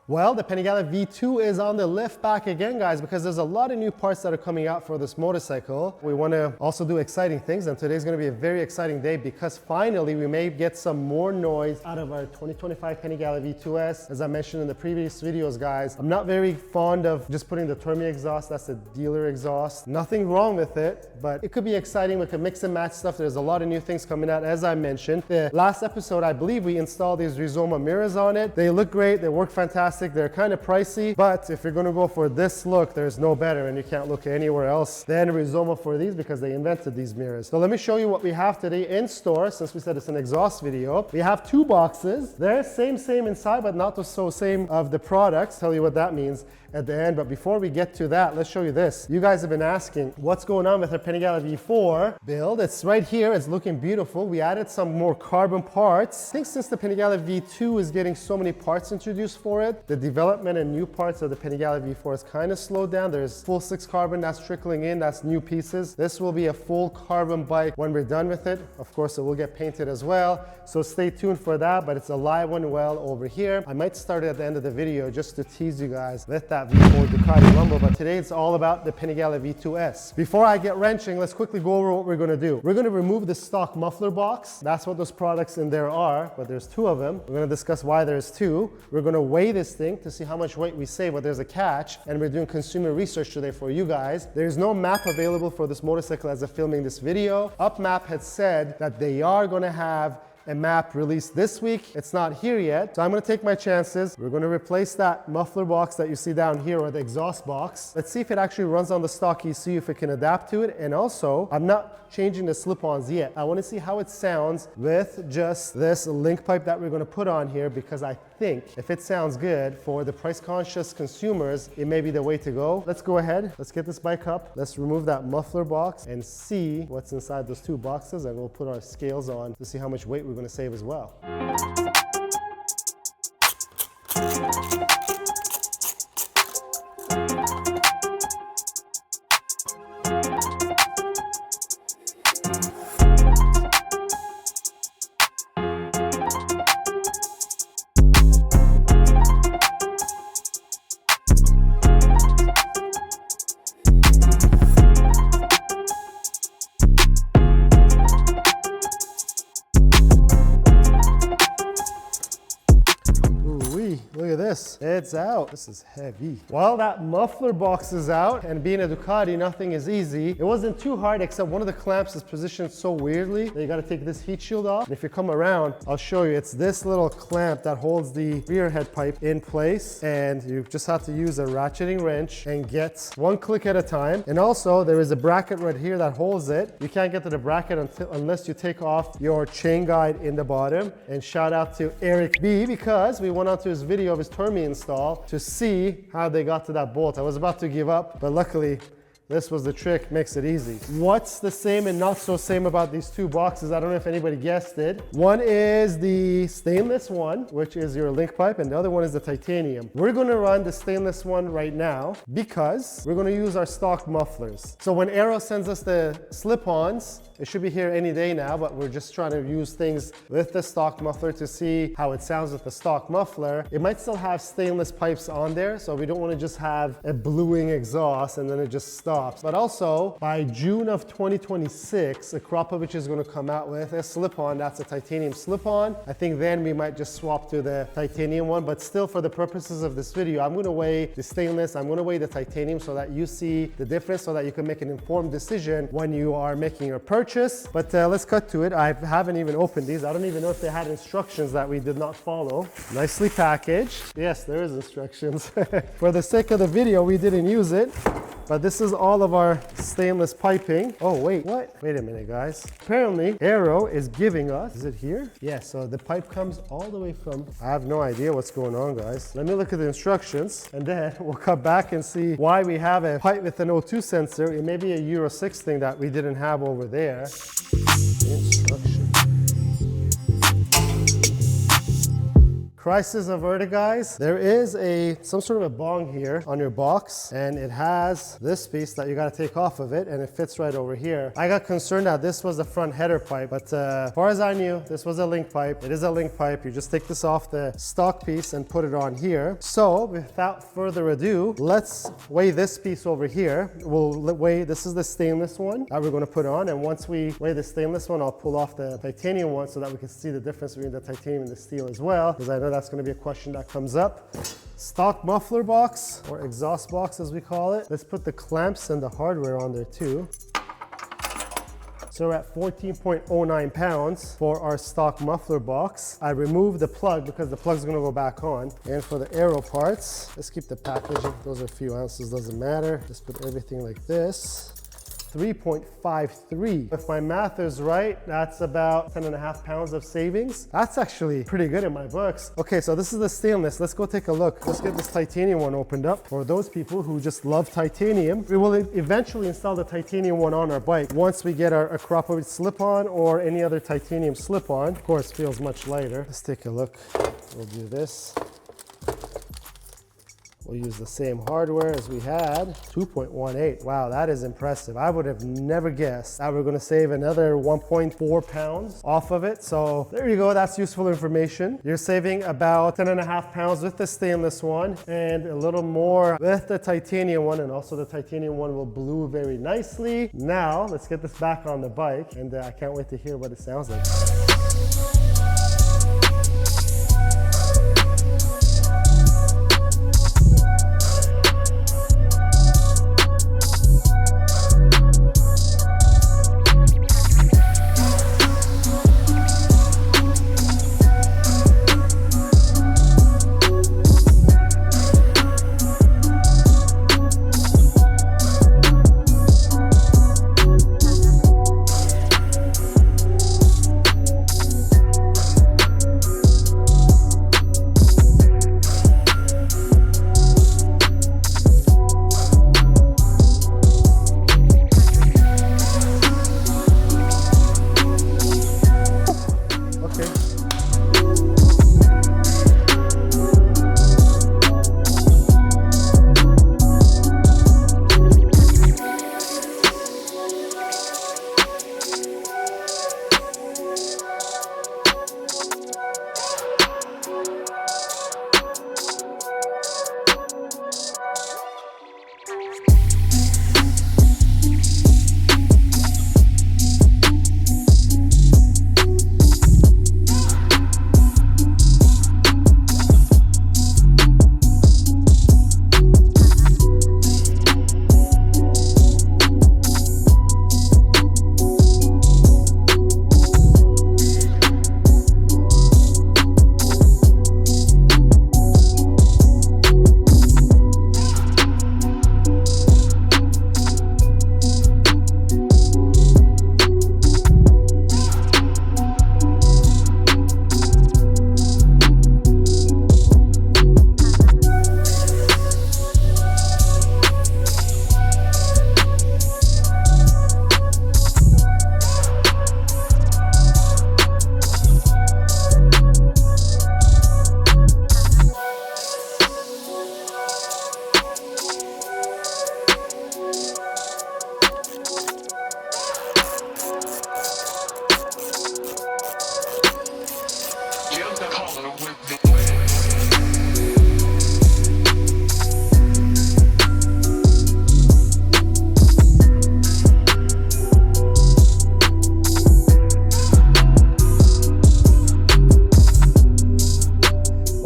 Well, the Panigale V2 is on the lift back again, guys, because there's a lot of new parts that are coming out for this motorcycle. We want to also do exciting things, and today's going to be a very exciting day because finally we may get some more noise out of our 2025 Panigale V2S. As I mentioned in the previous videos, guys, I'm not very fond of just putting the Termi exhaust. That's the dealer exhaust. Nothing wrong with it, but it could be exciting. We could mix and match stuff. There's a lot of new things coming out, as I mentioned. The last episode, I believe we installed these Rizoma mirrors on it. They look great. They work fantastic. They're kind of pricey, but if you're going to go for this look, there's no better, and you can't look anywhere else than Rizoma for these because they invented these mirrors. So let me show you what we have today in store. Since we said it's an exhaust video, we have two boxes. They're same inside, but not so same of the products. Tell you what that means at the end. But before we get to that, let's show you this. You guys have been asking what's going on with our Panigale V4 build. It's right here. It's looking beautiful. We added some more carbon parts. I think since the Panigale V2 is getting so many parts introduced for it, the development and new parts of the Panigale V4 is kind of slowed down. There's full 6 carbon that's trickling in. That's new pieces. This will be a full carbon bike when we're done with it. Of course, it will get painted as well. So stay tuned for that, but it's a live one well over here. I might start it at the end of the video just to tease you guys with that V4 Ducati Rumble, but today it's all about the Panigale V2S. Before I get wrenching, let's quickly go over what we're going to do. We're going to remove the stock muffler box. That's what those products in there are, but there's 2 of them. We're going to discuss why there's 2. We're going to weigh this thing to see how much weight we save, but there's a catch, and we're doing consumer research today for you guys. There's no map available for this motorcycle as of filming this video. UpMap had said that they are going to have a map released this week. It's not here yet, so I'm going to take my chances. We're going to replace that muffler box that you see down here, or the exhaust box. Let's see if it actually runs on the stock ECU, if it can adapt to it. And also, I'm not changing the slip-ons yet. I want to see how it sounds with just this link pipe that we're going to put on here, because I think if it sounds good for the price-conscious consumers, it may be the way to go. Let's go ahead. Let's get this bike up. Let's remove that muffler box and see what's inside those 2 boxes, and we'll put our scales on to see how much weight we're going to save as well. Look at this, it's out. This is heavy. Well, that muffler box is out, and being a Ducati, nothing is easy. It wasn't too hard, except one of the clamps is positioned so weirdly that you gotta take this heat shield off. And if you come around, I'll show you. It's this little clamp that holds the rear head pipe in place, and you just have to use a ratcheting wrench and get 1 click at a time. And also, there is a bracket right here that holds it. You can't get to the bracket unless you take off your chain guide in the bottom. And shout out to Eric B, because we went on to his video of his Termi install to see how they got to that bolt. I was about to give up, but luckily this was the trick, makes it easy. What's the same and not so same about these 2 boxes? I don't know if anybody guessed it. One is the stainless one, which is your link pipe, and the other one is the titanium. We're gonna run the stainless one right now because we're gonna use our stock mufflers. So when Aero sends us the slip-ons, it should be here any day now, but we're just trying to use things with the stock muffler to see how it sounds with the stock muffler. It might still have stainless pipes on there, so we don't want to just have a bluing exhaust and then it just stops. But also, by June of 2026, Akrapovic is going to come out with a slip-on. That's a titanium slip-on. I think then we might just swap to the titanium one, but still, for the purposes of this video, I'm going to weigh the stainless, I'm going to weigh the titanium so that you see the difference, so that you can make an informed decision when you are making your purchase. But let's cut to it. I haven't even opened these. I don't even know if they had instructions that we did not follow. Nicely packaged. Yes, there is instructions. For the sake of the video, we didn't use it. But this is all of our stainless piping. Oh, wait, what? Wait a minute, guys. Apparently, Aero is giving us, is it here? Yeah, so the pipe comes all the way from, I have no idea what's going on, guys. Let me look at the instructions, and then we'll come back and see why we have a pipe with an O2 sensor. It may be a Euro 6 thing that we didn't have over there. Instructions. Crisis averted, guys. There is some sort of a bong here on your box, and it has this piece that you gotta take off of it, and it fits right over here. I got concerned that this was the front header pipe, but as far as I knew, this was a link pipe. It is a link pipe. You just take this off the stock piece and put it on here. So without further ado, let's weigh this piece over here. We'll weigh, this is the stainless one that we're gonna put on, and once we weigh the stainless one, I'll pull off the titanium one so that we can see the difference between the titanium and the steel as well, because I know that's going to be a question that comes up. Stock muffler box, or exhaust box as we call it. Let's put the clamps and the hardware on there too. So we're at 14.09 pounds for our stock muffler box. I removed the plug because the plug's gonna go back on. And for the aero parts, let's keep the packaging. Those are a few ounces, doesn't matter. Just put everything like this. 3.53. If my math is right, that's about 10.5 pounds of savings. That's actually pretty good in my books. Okay, so this is the stainless. Let's go take a look. Let's get this titanium one opened up. For those people who just love titanium, we will eventually install the titanium one on our bike once we get our Acropolis slip-on or any other titanium slip-on. Of course, feels much lighter. Let's take a look. We'll do this. We'll use the same hardware as we had. 2.18. Wow, that is impressive. I would have never guessed that we're gonna save another 1.4 pounds off of it. So there you go, that's useful information. You're saving about 10.5 pounds with the stainless one and a little more with the titanium one, and also the titanium one will blue very nicely. Now, let's get this back on the bike, and I can't wait to hear what it sounds like.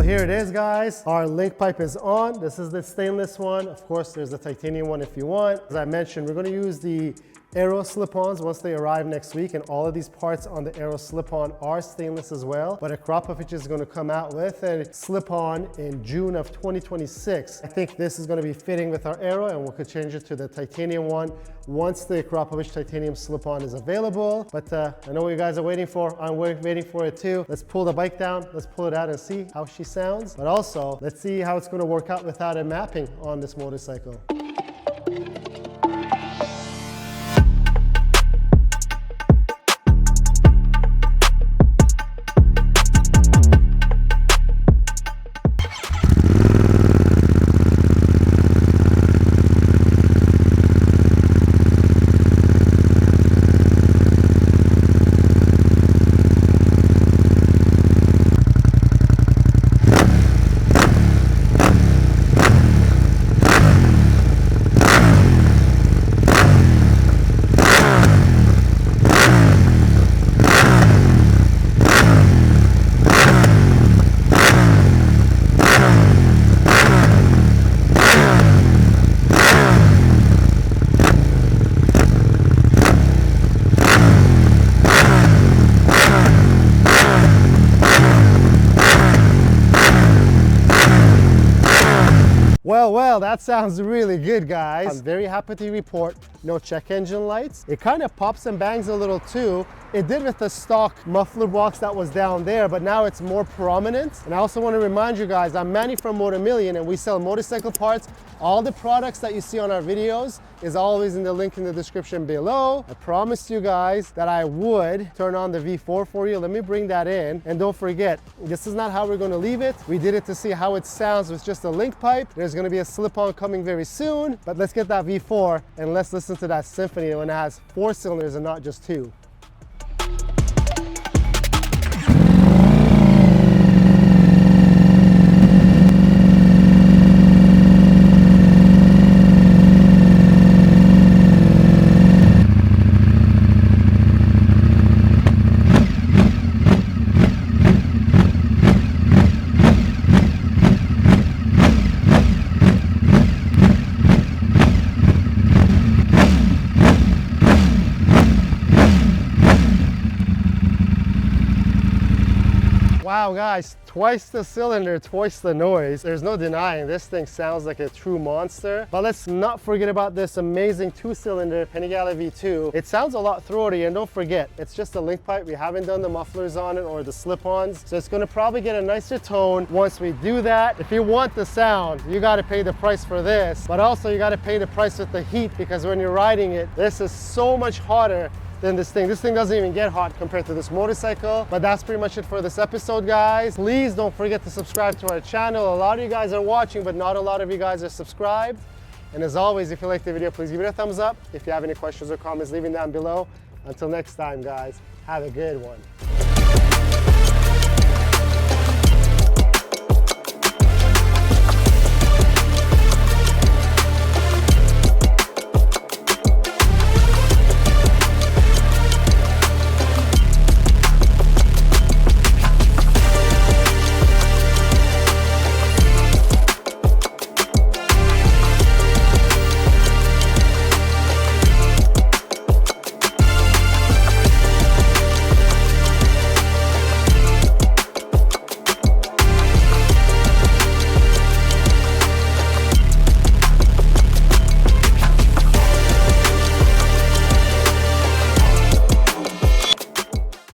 Here it is, guys. Our link pipe is on. This is the stainless one. Of course, there's the titanium one if you want. As I mentioned, we're going to use the Aero slip-ons once they arrive next week, and all of these parts on the Aero slip-on are stainless as well. But Acropolis is going to come out with a slip-on in June of 2026. I think this is going to be fitting with our Aero, and we could change it to the titanium one once the Acropolis titanium slip-on is available. But I know what you guys are waiting for. I'm waiting for it too. Let's pull the bike down. Let's pull it out and see how she sounds. But also, let's see how it's going to work out without a mapping on this motorcycle. Well, that sounds really good, guys. I'm very happy to report no check engine lights. It kind of pops and bangs a little too. It did with the stock muffler box that was down there, but now it's more prominent. And I also want to remind you guys, I'm Manny from Motomillion, and we sell motorcycle parts. All the products that you see on our videos is always in the link in the description below. I promised you guys that I would turn on the V4 for you. Let me bring that in. And don't forget, this is not how we're going to leave it. We did it to see how it sounds with just a link pipe. There's going to be a slip-on coming very soon, but let's get that V4 and let's listen to that symphony when it has 4 cylinders and not just 2. Wow, guys, twice the cylinder, twice the noise. There's no denying this thing sounds like a true monster. But let's not forget about this amazing 2-cylinder Panigale V2. It sounds a lot throaty, and don't forget, it's just a link pipe. We haven't done the mufflers on it or the slip-ons, so it's gonna probably get a nicer tone once we do that. If you want the sound, you gotta pay the price for this, but also you gotta pay the price with the heat, because when you're riding it, this is so much hotter than this thing. This thing doesn't even get hot compared to this motorcycle. But that's pretty much it for this episode, guys. Please don't forget to subscribe to our channel. A lot of you guys are watching, but not a lot of you guys are subscribed. And as always, if you like the video, please give it a thumbs up. If you have any questions or comments, leave them down below. Until next time, guys, have a good one.